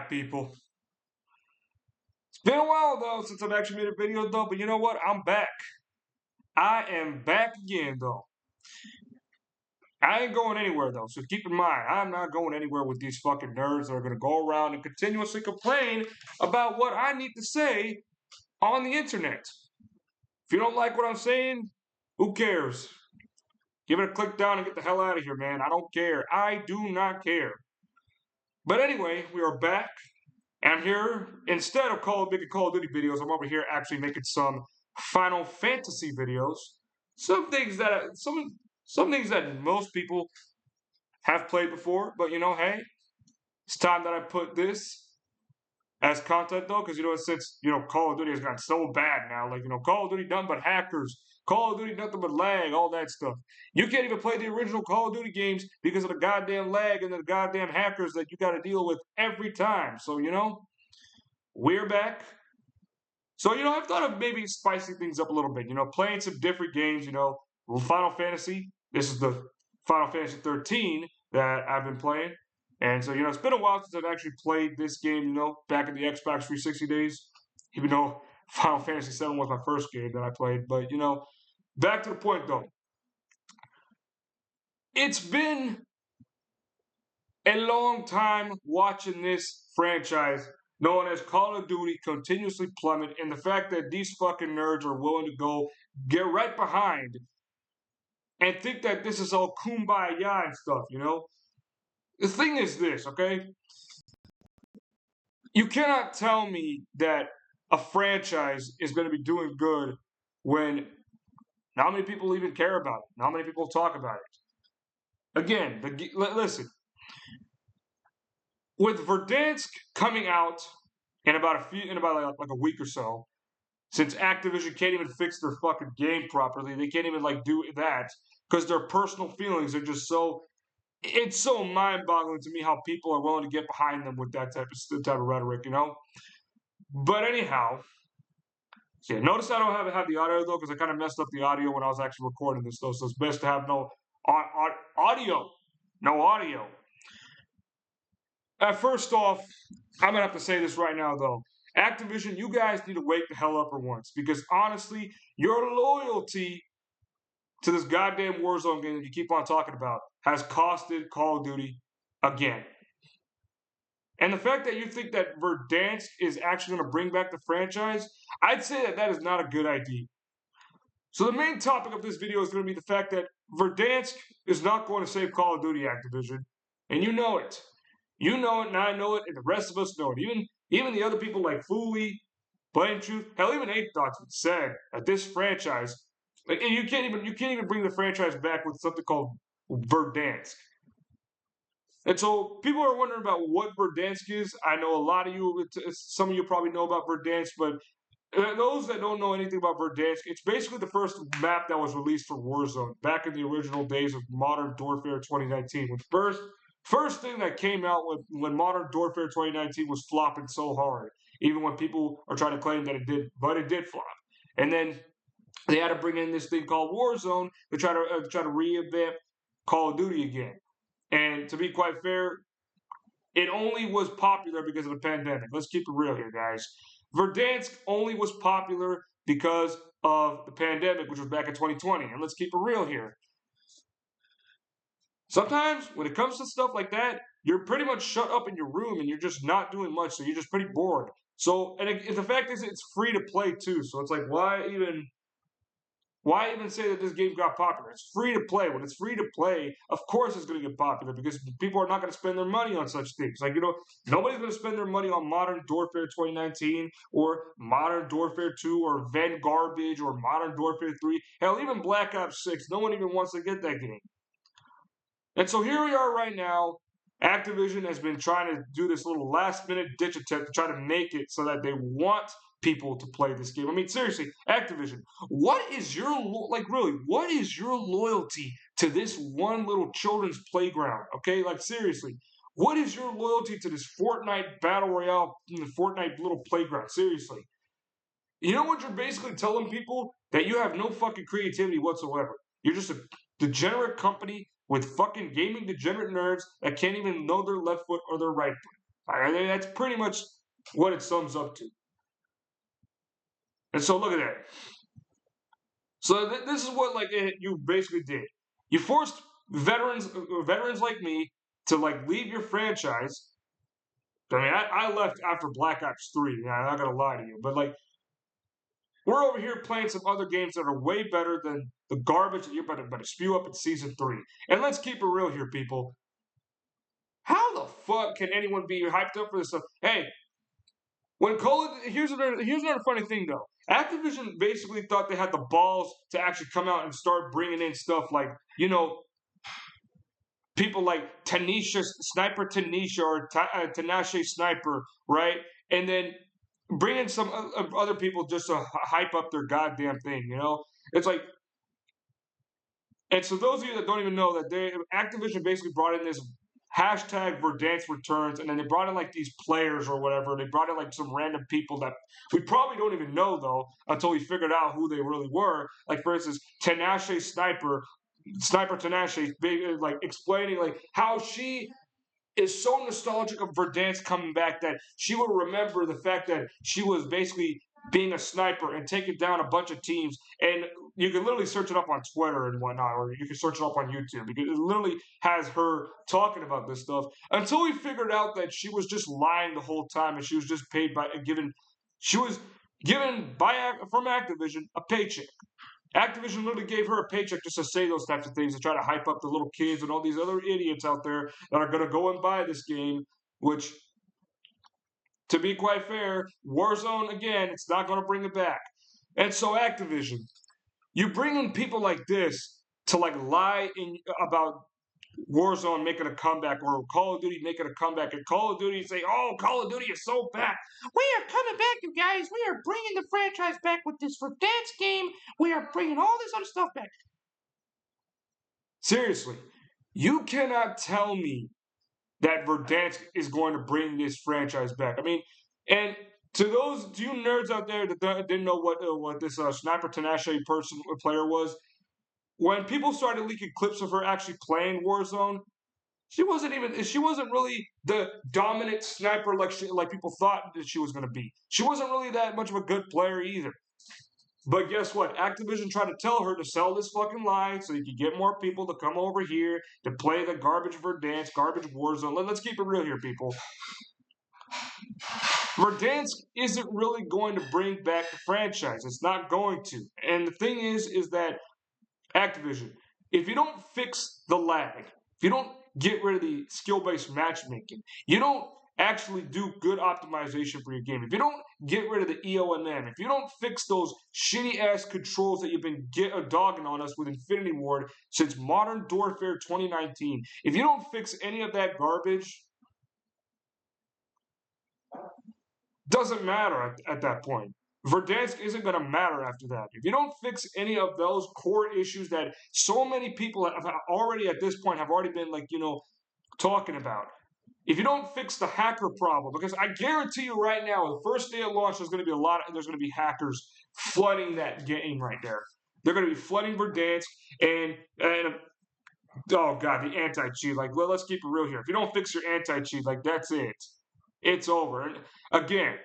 People. It's been a while though since I've actually made a video though, but you know what? I'm back. I am back again though. I ain't going anywhere though, so keep in mind, I'm not going anywhere with these fucking nerds that are gonna go around and continuously complain about what I need to say on the internet. If you don't like what I'm saying, who cares? Give it a click down and get the hell out of here, man. I don't care. I do not care. But anyway, we are back. And here, instead of making Call of Duty videos, I'm over here actually making some Final Fantasy videos. Some things that some things that most people have played before, but hey, it's time that I put this as content though, because since Call of Duty has gotten so bad now, like Call of Duty nothing but hackers, Call of Duty nothing but lag, all that stuff. You can't even play the original Call of Duty games because of the goddamn lag and the goddamn hackers that you got to deal with every time. So we're back. So, I thought of maybe spicing things up a little bit, playing some different games, Final Fantasy. This is the Final Fantasy 13 that I've been playing. And so, it's been a while since I've actually played this game, back in the Xbox 360 days, even though Final Fantasy 7 was my first game that I played. But, back to the point though. It's been a long time watching this franchise known as Call of Duty continuously plummet, and the fact that these fucking nerds are willing to go get right behind and think that this is all kumbaya and stuff, The thing is this, okay? You cannot tell me that a franchise is going to be doing good when not many people even care about it, not many people talk about it. Again, listen, with Verdansk coming out in about like a week or so, since Activision can't even fix their fucking game properly, they can't even do that because their personal feelings are just so. It's so mind-boggling to me how people are willing to get behind them with that type of rhetoric, But anyhow, yeah. Notice I don't have the audio though because I kind of messed up the audio when I was actually recording this though. So it's best to have no audio, no audio. First off, I'm gonna have to say this right now though. Activision, you guys need to wake the hell up for once because honestly, your loyalty to this goddamn Warzone game that you keep on talking about has costed Call of Duty again. And the fact that you think that Verdansk is actually going to bring back the franchise, I'd say that that is not a good idea. So the main topic of this video is going to be the fact that Verdansk is not going to save Call of Duty, Activision, and you know it. You know it, and I know it, and the rest of us know it. Even the other people like Fooley, Blame Truth, hell, even 8 Dots said that this franchise, and you can't even bring the franchise back with something called Verdansk. And so people are wondering about what Verdansk is. I know a lot of you, some of you probably know about Verdansk, but those that don't know anything about Verdansk, it's basically the first map that was released for Warzone back in the original days of Modern Warfare 2019. When first thing that came out when Modern Warfare 2019 was flopping so hard, even when people are trying to claim that it did, but it did flop. And then they had to bring in this thing called Warzone to try to revamp Call of Duty again. And to be quite fair, it only was popular because of the pandemic. Let's keep it real here, guys. Verdansk only was popular because of the pandemic, which was back in 2020. And let's keep it real here. Sometimes when it comes to stuff like that, you're pretty much shut up in your room and you're just not doing much. So you're just pretty bored. So, and the fact is, it's free to play too. So it's like, why even say that this game got popular? It's free to play. When it's free to play, of course it's going to get popular because people are not going to spend their money on such things. Like, nobody's going to spend their money on Modern Warfare 2019 or Modern Warfare 2 or Ven Garbage or Modern Warfare 3. Hell, even Black Ops 6. No one even wants to get that game. And so here we are right now. Activision has been trying to do this little last minute ditch attempt to try to make it so that they want people to play this game. I mean, seriously, Activision, what is your loyalty to this one little children's playground? Okay, like seriously, what is your loyalty to this Fortnite battle royale, Fortnite little playground? Seriously, you know what you're basically telling people? That you have no fucking creativity whatsoever. You're just a degenerate company with fucking gaming degenerate nerds that can't even know their left foot or their right foot. I mean, that's pretty much what it sums up to. And so look at that. So this is what you basically did. You forced veterans like me to leave your franchise. I mean, I left after Black Ops 3. Yeah, I'm not gonna lie to you, but we're over here playing some other games that are way better than the garbage that you're about to spew up in Season 3. And let's keep it real here, people. How the fuck can anyone be hyped up for this stuff? Hey, here's another funny thing though. Activision basically thought they had the balls to actually come out and start bringing in stuff like people like Sniper Tanisha or Tinashe Sniper, right? And then bring in some other people just to hype up their goddamn thing. It's like. And so those of you that don't even know that Activision basically brought in this hashtag Verdansk returns, and then they brought in these players or whatever. They brought in some random people that we probably don't even know though until we figured out who they really were. Like for instance, Tinashe Sniper Tinashe, explaining how she is so nostalgic of Verdansk coming back that she will remember the fact that she was basically being a sniper and taking down a bunch of teams. And you can literally search it up on Twitter and whatnot, or you can search it up on YouTube because it literally has her talking about this stuff until we figured out that she was just lying the whole time and she was just paid she was given from Activision a paycheck. Activision literally gave her a paycheck just to say those types of things to try to hype up the little kids and all these other idiots out there that are going to go and buy this game, which, to be quite fair, Warzone, again, it's not going to bring it back. And so Activision, you bring in people like this to lie about Warzone making a comeback or Call of Duty making a comeback, and Call of Duty say, "Oh, Call of Duty is so back. We are coming back, you guys. We are bringing the franchise back with this Verdansk game. We are bringing all this other stuff back." Seriously, you cannot tell me that Verdansk is going to bring this franchise back. I mean, and to you nerds out there that didn't know what this Sniper Tinashe player was, when people started leaking clips of her actually playing Warzone, she wasn't really the dominant sniper like people thought that she was going to be. She wasn't really that much of a good player either. But guess what? Activision tried to tell her to sell this fucking lie so you could get more people to come over here to play the garbage Verdansk, garbage Warzone. Let's keep it real here, people. Verdansk isn't really going to bring back the franchise. It's not going to. And the thing is that Activision, if you don't fix the lag, if you don't get rid of the skill-based matchmaking, you don't actually do good optimization for your game, if you don't get rid of the EOMM, if you don't fix those shitty-ass controls that you've been dogging on us with Infinity Ward since Modern Warfare 2019, if you don't fix any of that garbage, doesn't matter at that point. Verdansk isn't going to matter after that. If you don't fix any of those core issues that so many people have already at this point have already been talking about, if you don't fix the hacker problem, because I guarantee you right now, the first day of launch, there's going to be hackers flooding that game right there. They're going to be flooding Verdansk and oh god, the anti-cheat. Let's keep it real here. If you don't fix your anti-cheat, that's it. It's over. And again,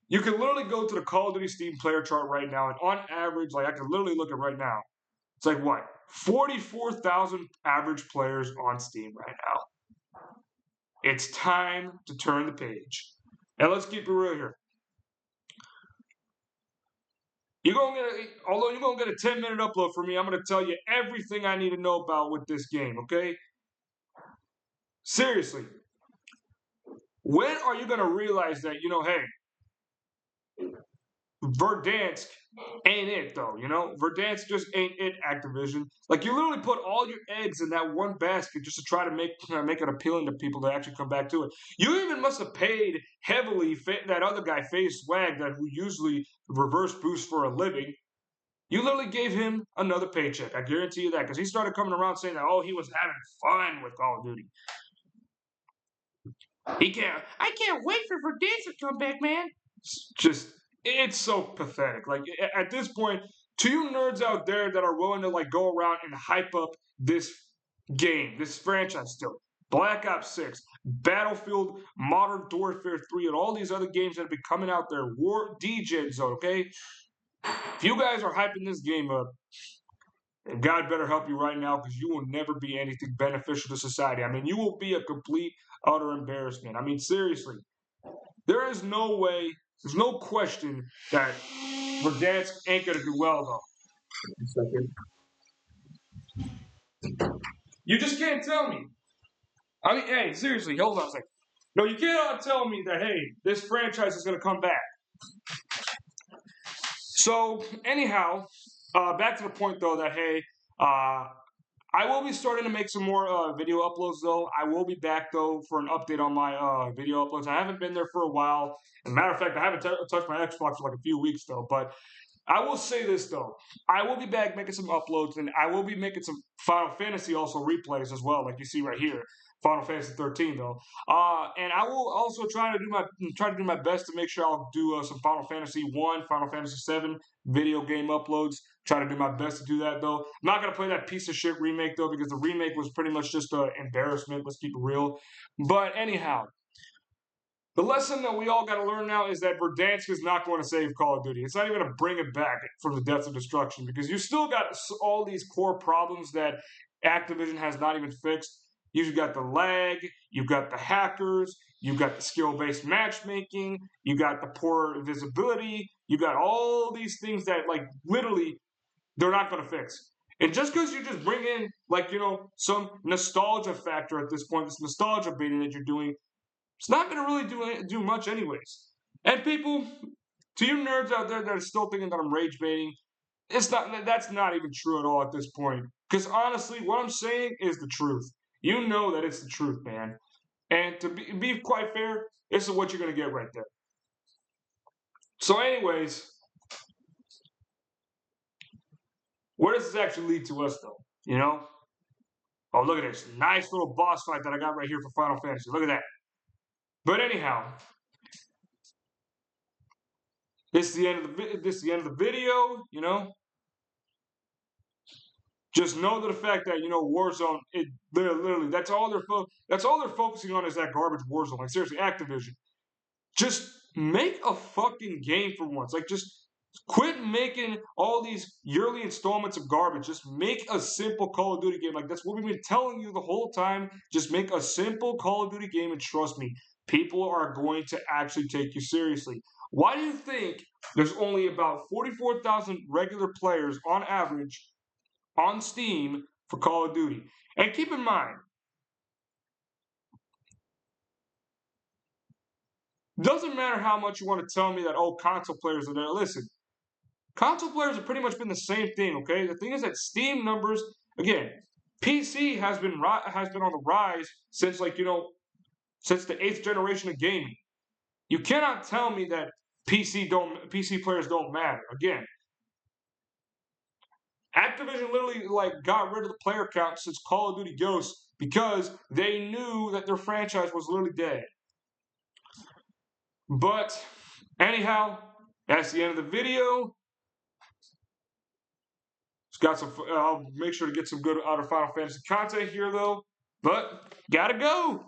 you can literally go to the Call of Duty Steam player chart right now, and on average, I can literally look at right now. It's 44,000 average players on Steam right now. It's time to turn the page. And let's keep it real here. Although you're gonna get a 10-minute upload from me, I'm gonna tell you everything I need to know about with this game, okay? Seriously. When are you gonna realize that, hey, Verdansk ain't it though, Verdansk just ain't it, Activision. You literally put all your eggs in that one basket just to try to make it appealing to people to actually come back to it. You even must have paid heavily that other guy, FaZe Swag, who usually reverse boosts for a living. You literally gave him another paycheck. I guarantee you that, because he started coming around saying that, he was having fun with Call of Duty. I can't wait for Verdansk to come back, man. It's so pathetic. At this point, to you nerds out there that are willing to go around and hype up this game, this franchise still, Black Ops 6, Battlefield, Modern Warfare 3, and all these other games that have been coming out there. War DJs, okay? If you guys are hyping this game up, God better help you right now because you will never be anything beneficial to society. I mean, you will be a complete, utter embarrassment. I mean, seriously, there is no way, there's no question that Verdansk ain't going to do well, though. You just can't tell me. I mean, hey, seriously, hold on a second. No, you cannot tell me that, hey, this franchise is going to come back. So, anyhow, back to the point, though, that, hey, I will be starting to make some more video uploads, though. I will be back, though, for an update on my video uploads. I haven't been there for a while. As a matter of fact, I haven't touched my Xbox for like a few weeks, though. But I will say this, though. I will be back making some uploads, and I will be making some Final Fantasy also replays as well, like you see right here. Final Fantasy 13, though. And I will also try to do my best to make sure I'll do some Final Fantasy 1, Final Fantasy 7 video game uploads. Try to do my best to do that, though. I'm not going to play that piece of shit remake, though, because the remake was pretty much just an embarrassment. Let's keep it real. But anyhow, the lesson that we all got to learn now is that Verdansk is not going to save Call of Duty. It's not even going to bring it back from the depths of destruction because you still got all these core problems that Activision has not even fixed. You've got the lag, you've got the hackers, you've got the skill-based matchmaking, you got the poor visibility, you got all these things that, like, literally, they're not going to fix. And just because you just bring in, like, some nostalgia factor at this point, this nostalgia baiting that you're doing, it's not going to really do much anyways. And people, to you nerds out there that are still thinking that I'm rage baiting, that's not even true at all at this point. Because honestly, what I'm saying is the truth. You know that it's the truth, man. And to be quite fair, this is what you're going to get right there. So anyways, where does this actually lead to us, though? Oh, look at this nice little boss fight that I got right here for Final Fantasy. Look at that. But anyhow, this is the end of the video. Just know that the fact that Warzone, literally that's all they're focusing on is that garbage Warzone. Like seriously, Activision, just make a fucking game for once. Like just quit making all these yearly installments of garbage. Just make a simple Call of Duty game. Like that's what we've been telling you the whole time. Just make a simple Call of Duty game, and trust me, people are going to actually take you seriously. Why do you think there's only about 44,000 regular players on average on Steam for Call of Duty? And keep in mind, doesn't matter how much you want to tell me that console players are there. Listen, console players have pretty much been the same thing. Okay, the thing is that Steam numbers, again, PC has been on the rise since since the 8th generation of gaming. You cannot tell me that PC players don't matter. Again, Activision literally got rid of the player count since Call of Duty Ghosts because they knew that their franchise was literally dead. But anyhow, that's the end of the video. I'll make sure to get some good out of Final Fantasy content here though. But gotta go.